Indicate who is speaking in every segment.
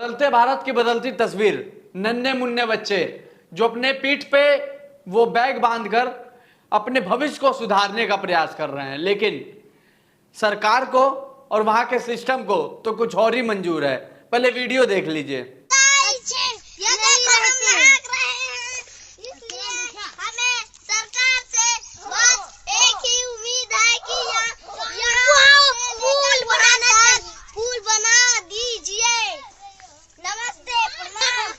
Speaker 1: बदलते भारत की बदलती तस्वीर, नन्हे मुन्ने बच्चे जो अपने पीठ पे वो बैग बांधकर अपने भविष्य को सुधारने का प्रयास कर रहे हैं, लेकिन सरकार को और वहां के सिस्टम को तो कुछ और ही मंजूर है। पहले वीडियो देख लीजिए।
Speaker 2: ये देखो हम नाच रहे हैं, इसलिए हमें सरकार से बस एक ही उम्मीद है कि पुल बना दीजिए। नमस्ते, प्रणाम।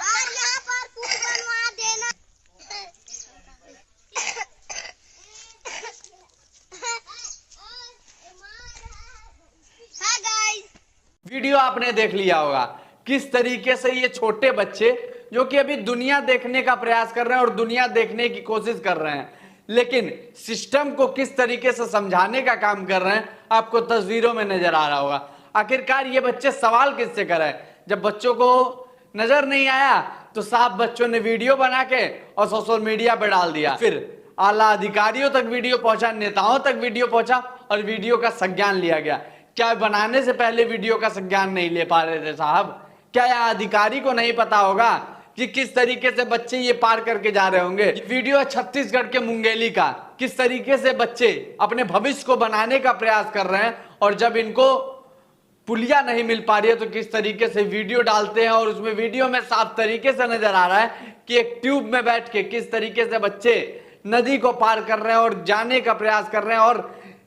Speaker 2: और यहाँ पर पुल बनवा देना। हाय गाइस,
Speaker 1: वीडियो आपने देख लिया होगा किस तरीके से ये छोटे बच्चे जो कि अभी दुनिया देखने का प्रयास कर रहे हैं और दुनिया देखने की कोशिश कर रहे हैं, लेकिन सिस्टम को किस तरीके से समझाने का काम कर रहे हैं, आपको तस्वीरों में नजर आ रहा होगा। आखिरकार ये बच्चे सवाल किससे कर रहे हैं? जब बच्चों को नजर नहीं आया तो साफ बच्चों ने वीडियो बना के और सोशल मीडिया पर डाल दिया। फिर आला अधिकारियों तक वीडियो पहुंचा, नेताओं तक वीडियो पहुंचा और वीडियो का संज्ञान लिया गया। क्या बनाने से पहले वीडियो का संज्ञान नहीं ले पा रहे थे साहब? क्या यह अधिकारी को नहीं पता होगा कि किस तरीके से बच्चे ये पार करके जा रहे होंगे? वीडियो है छत्तीसगढ़ के मुंगेली का, किस तरीके से बच्चे अपने भविष्य को बनाने का प्रयास कर रहे हैं और जब इनको पुलिया नहीं मिल पा रही है तो किस तरीके से वीडियो डालते हैं। और उसमें वीडियो में साफ तरीके से नजर आ रहा है कि एक ट्यूब में बैठ के किस तरीके से बच्चे नदी को पार कर रहे हैं और जाने का प्रयास कर रहे हैं और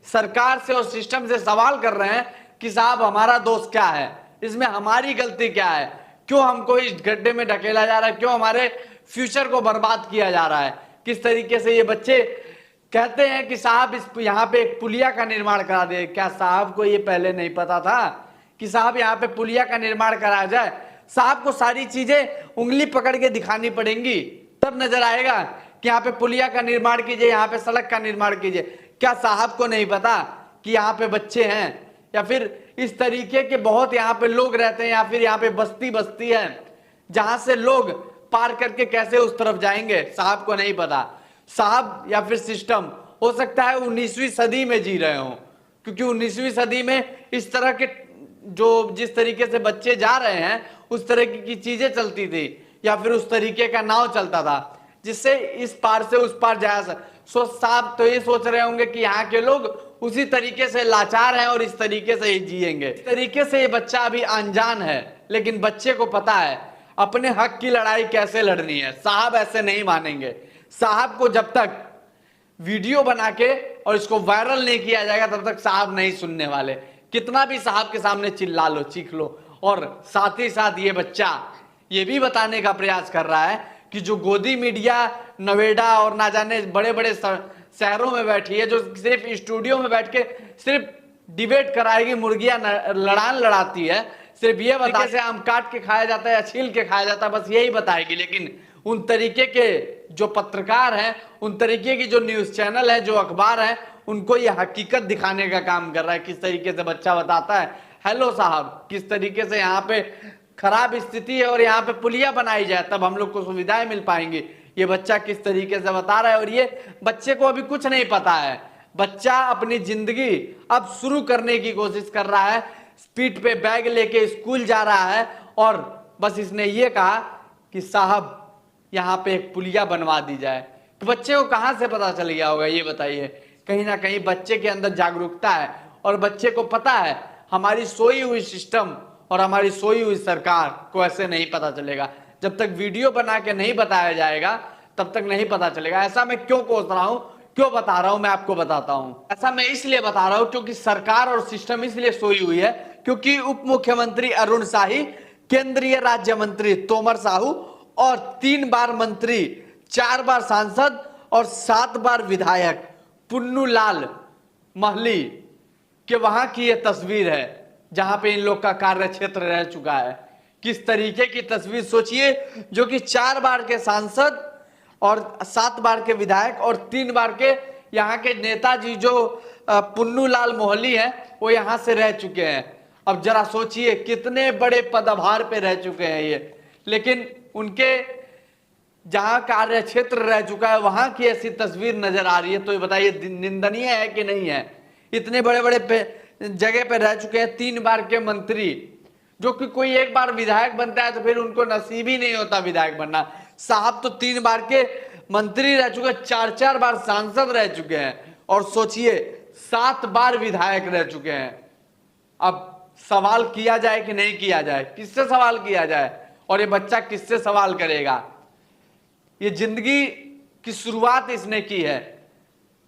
Speaker 1: सरकार से और सिस्टम से सवाल कर रहे हैं कि साहब हमारा दोष क्या है, इसमें हमारी गलती क्या है, क्यों हमको इस गड्ढे में ढकेला जा रहा है, क्यों हमारे फ्यूचर को बर्बाद किया जा रहा है। किस तरीके से ये बच्चे कहते हैं कि साहब इस यहाँ पे एक पुलिया का निर्माण करा दे। क्या साहब को ये पहले नहीं पता था कि साहब यहाँ पे पुलिया का निर्माण कराया जाए? साहब को सारी चीजें उंगली पकड़ के दिखानी पड़ेंगी, तब नजर आएगा कि यहाँ पे पुलिया का निर्माण कीजिए, यहाँ पे सड़क का निर्माण कीजिए। क्या साहब को नहीं पता कि यहाँ पे बच्चे हैं या फिर इस तरीके के बहुत यहाँ पे लोग रहते हैं या फिर यहाँ पे बस्ती बस्ती है जहां से लोग पार करके कैसे उस तरफ जाएंगे? साहब को नहीं पता। साहब या फिर सिस्टम हो सकता है 19वीं सदी में जी रहे हो, क्योंकि 19वीं सदी में इस तरह के जो जिस तरीके से बच्चे जा रहे हैं उस तरह की चीजें चलती थी या फिर उस तरीके का नाव चलता था जिससे इस पार से उस पार जाया। साहब तो ये सोच रहे होंगे कि यहाँ के लोग उसी तरीके से लाचार हैं और इस तरीके से ही जिएंगे। इस तरीके से ये बच्चा अभी अनजान है, लेकिन बच्चे को पता है अपने हक की लड़ाई कैसे लड़नी है। साहब ऐसे नहीं मानेंगे। साहब को जब तक वीडियो बना के और इसको वायरल नहीं किया जाएगा तब तक साहब नहीं सुनने वाले। कितना भी साहब के सामने चिल्ला लो, चीख लो। और साथ ही साथ ये बच्चा ये भी बताने का प्रयास कर रहा है कि जो गोदी मीडिया नोएडा और ना जाने बड़े बड़े शहरों में बैठी है, जो सिर्फ स्टूडियो में बैठ के सिर्फ डिबेट कराएगी, मुर्गियां लड़ान लड़ाती है, सिर्फ ये बता से आम काट के खाया जाता है या छील के खाया जाता है, बस यही बताएगी। लेकिन उन तरीके के जो पत्रकार हैं, उन तरीके की जो न्यूज चैनल है, जो अखबार है, उनको ये हकीकत दिखाने का काम कर रहा है। किस तरीके से बच्चा बताता है, हेलो साहब किस तरीके से यहाँ पे खराब स्थिति है और यहाँ पे पुलिया बनाई जाए तब हम लोग को सुविधाएं मिल पाएंगी। ये बच्चा किस तरीके से बता रहा है और ये बच्चे को अभी कुछ नहीं पता है। बच्चा अपनी जिंदगी अब शुरू करने की कोशिश कर रहा है, पीठ पे बैग लेके स्कूल जा रहा है और बस इसने ये कहा कि साहब यहाँ पे एक पुलिया बनवा दी जाए। तो बच्चे को कहाँ से पता चल गया होगा ये बताइए? कहीं ना कहीं बच्चे के अंदर जागरूकता है और बच्चे को पता है हमारी सोई हुई सिस्टम और हमारी सोई हुई सरकार को ऐसे नहीं पता चलेगा। जब तक वीडियो बना के नहीं बताया जाएगा तब तक नहीं पता चलेगा। ऐसा मैं क्यों कोस रहा हूं, क्यों बता रहा हूं, मैं आपको बताता हूं। ऐसा मैं इसलिए बता रहा हूं क्योंकि सरकार और सिस्टम इसलिए सोई हुई है क्योंकि उप मुख्यमंत्री अरुण शाही, केंद्रीय राज्य मंत्री तोमर साहू और 3 बार मंत्री, 4 बार सांसद और 7 बार विधायक पुन्नूलाल महली के वहां की यह तस्वीर है जहां पे इन लोग का कार्य क्षेत्र रह चुका है। किस तरीके की तस्वीर सोचिए, जो कि 4 बार के सांसद और 7 बार के विधायक और 3 बार के यहाँ के नेताजी जो पुन्नूलाल मोहली हैं वो यहाँ से रह चुके हैं। अब जरा सोचिए कितने बड़े पदभार पे रह चुके हैं ये, लेकिन उनके जहां कार्य क्षेत्र रह चुका है वहां की ऐसी तस्वीर नजर आ रही है। तो ये बताइए निंदनीय है कि नहीं है? इतने बड़े बड़े जगह पे रह चुके हैं, 3 बार के मंत्री जो कि कोई एक बार विधायक बनता है तो फिर उनको नसीब ही नहीं होता विधायक बनना। साहब तो 3 बार के मंत्री रह चुके, 4 बार सांसद रह चुके हैं, और सोचिए 7 बार विधायक रह चुके हैं। अब सवाल किया जाए कि नहीं किया जाए, किससे सवाल किया जाए, और ये बच्चा किससे सवाल करेगा? ये जिंदगी की शुरुआत इसने की है,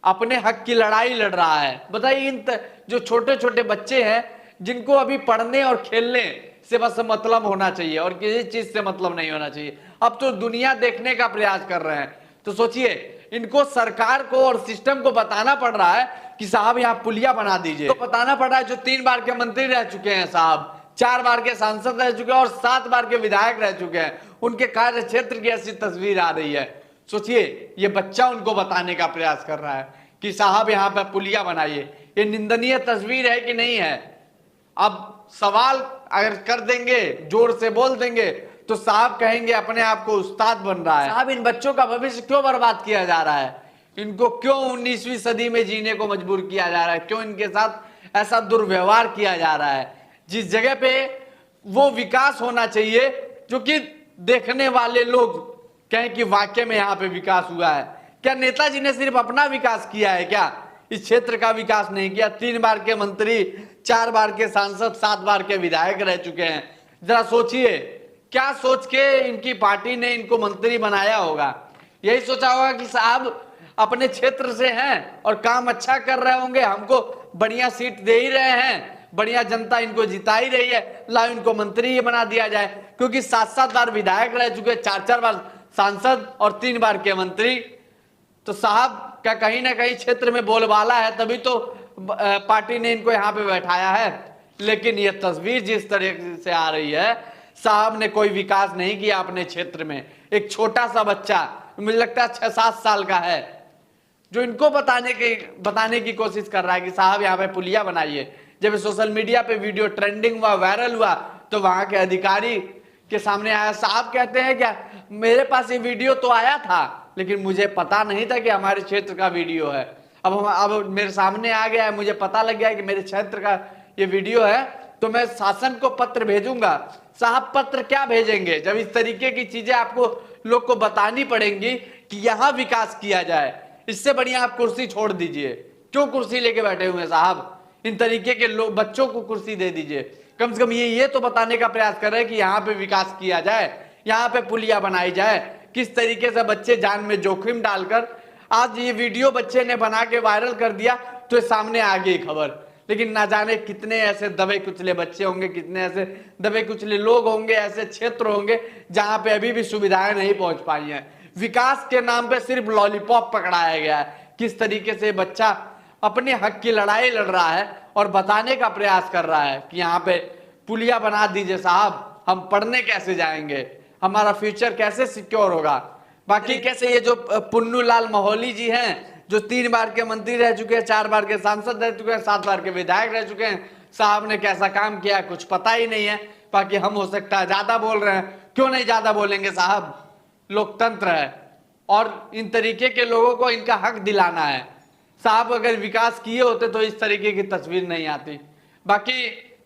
Speaker 1: अपने हक की लड़ाई लड़ रहा है। बताइए इन जो छोटे छोटे बच्चे हैं जिनको अभी पढ़ने और खेलने से बस मतलब होना चाहिए और किसी चीज से मतलब नहीं होना चाहिए, अब तो दुनिया देखने का प्रयास कर रहे हैं। तो सोचिए इनको सरकार को और सिस्टम को बताना पड़ रहा है कि साहब यहाँ पुलिया बना दीजिए। तो बताना पड़ रहा है जो 3 बार के मंत्री रह चुके हैं साहब, 4 बार के सांसद रह चुके हैं और 7 बार के विधायक रह चुके हैं, उनके कार्य क्षेत्र की ऐसी तस्वीर आ रही है। सोचिए ये बच्चा उनको बताने का प्रयास कर रहा है कि साहब यहाँ पे पुलिया बनाइए। ये निंदनीय तस्वीर है कि नहीं है? अब सवाल अगर कर देंगे, जोर से बोल देंगे, तो साहब कहेंगे अपने आप को उस्ताद बन रहा है। साहब इन बच्चों का भविष्य क्यों बर्बाद किया जा रहा है? इनको क्यों 19वीं सदी में जीने को मजबूर किया जा रहा है? क्यों इनके साथ ऐसा दुर्व्यवहार किया जा रहा है? जिस जगह पे वो विकास होना चाहिए जो कि देखने वाले लोग कहें कि वाकई में यहाँ पे विकास हुआ है। क्या नेताजी ने सिर्फ अपना विकास किया है क्या? इस क्षेत्र का विकास नहीं किया। 3 बार के मंत्री, 4 बार के सांसद, 7 बार के विधायक रह चुके हैं। जरा सोचिए क्या सोच के इनकी पार्टी ने इनको मंत्री बनाया होगा? यही सोचा होगा कि साहब अपने क्षेत्र से हैं और काम अच्छा कर रहे होंगे, हमको बढ़िया सीट दे ही रहे हैं, बढ़िया जनता इनको जिता ही रही है, लाओ इनको मंत्री ही बना दिया जाए। क्योंकि 7-7 बार विधायक रह चुके, 4-4 बार सांसद और 3 बार के मंत्री। तो साहब क्या कहीं ना कहीं क्षेत्र में बोलबाला है, तभी तो पार्टी ने इनको यहाँ पे बैठाया है। लेकिन ये तस्वीर जिस तरह से आ रही है, साहब ने कोई विकास नहीं किया अपने क्षेत्र में। एक छोटा सा बच्चा, मुझे लगता है 6-7 साल का है, जो इनको बताने की कोशिश कर रहा है कि साहब यहाँ पे पुलिया बनाइए। जब सोशल मीडिया पे वीडियो ट्रेंडिंग हुआ, वायरल हुआ, तो वहां के अधिकारी के सामने आया। साहब कहते हैं क्या मेरे पास ये वीडियो तो आया था, लेकिन मुझे पता नहीं था कि हमारे क्षेत्र का वीडियो है। अब मेरे सामने आ गया है, मुझे पता लग गया है कि मेरे क्षेत्र का ये वीडियो है, तो मैं शासन को पत्र भेजूंगा। साहब पत्र क्या भेजेंगे जब इस तरीके की चीजें आपको लोग को बतानी पड़ेंगी कि यहाँ विकास किया जाए? इससे बढ़िया आप कुर्सी छोड़ दीजिए। क्यों कुर्सी लेके बैठे हुए साहब? इन तरीके के लोग बच्चों को कुर्सी दे दीजिए। कम से कम ये तो बताने का प्रयास कर रहे हैं कि यहाँ पे विकास किया जाए, यहाँ पे पुलिया बनाई जाए। किस तरीके से बच्चे जान में जोखिम डालकर आज ये वीडियो बच्चे ने बना के वायरल कर दिया, तो सामने आ गई खबर। लेकिन ना जाने कितने ऐसे दबे कुचले बच्चे होंगे, कितने ऐसे दबे कुचले लोग होंगे, ऐसे क्षेत्र होंगे जहां पे अभी भी सुविधाएं नहीं पहुंच पाई हैं। विकास के नाम पे सिर्फ लॉलीपॉप पकड़ाया गया है। किस तरीके से बच्चा अपने हक की लड़ाई लड़ रहा है और बताने का प्रयास कर रहा है कि यहाँ पे पुलिया बना दीजिए साहब, हम पढ़ने कैसे जाएंगे, हमारा फ्यूचर कैसे सिक्योर होगा। बाकी कैसे ये जो पुन्नू लाल मोहली जी हैं, जो 3 बार के मंत्री रह चुके हैं, 4 बार के सांसद रह चुके हैं, 7 बार के विधायक रह चुके हैं, साहब ने कैसा काम किया कुछ पता ही नहीं है। बाकी हम हो सकता है ज्यादा बोल रहे हैं, क्यों नहीं ज्यादा बोलेंगे साहब? लोकतंत्र है और इन तरीके के लोगों को इनका हक दिलाना है। साहब अगर विकास किए होते तो इस तरीके की तस्वीर नहीं आती। बाकी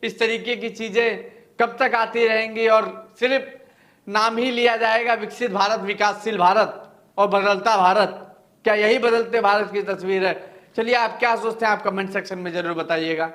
Speaker 1: इस तरीके की चीजें कब तक आती रहेंगी और सिर्फ नाम ही लिया जाएगा विकसित भारत, विकासशील भारत और बदलता भारत। क्या यही बदलते भारत की तस्वीर है? चलिए आप क्या सोचते हैं, आप कमेंट सेक्शन में जरूर बताइएगा।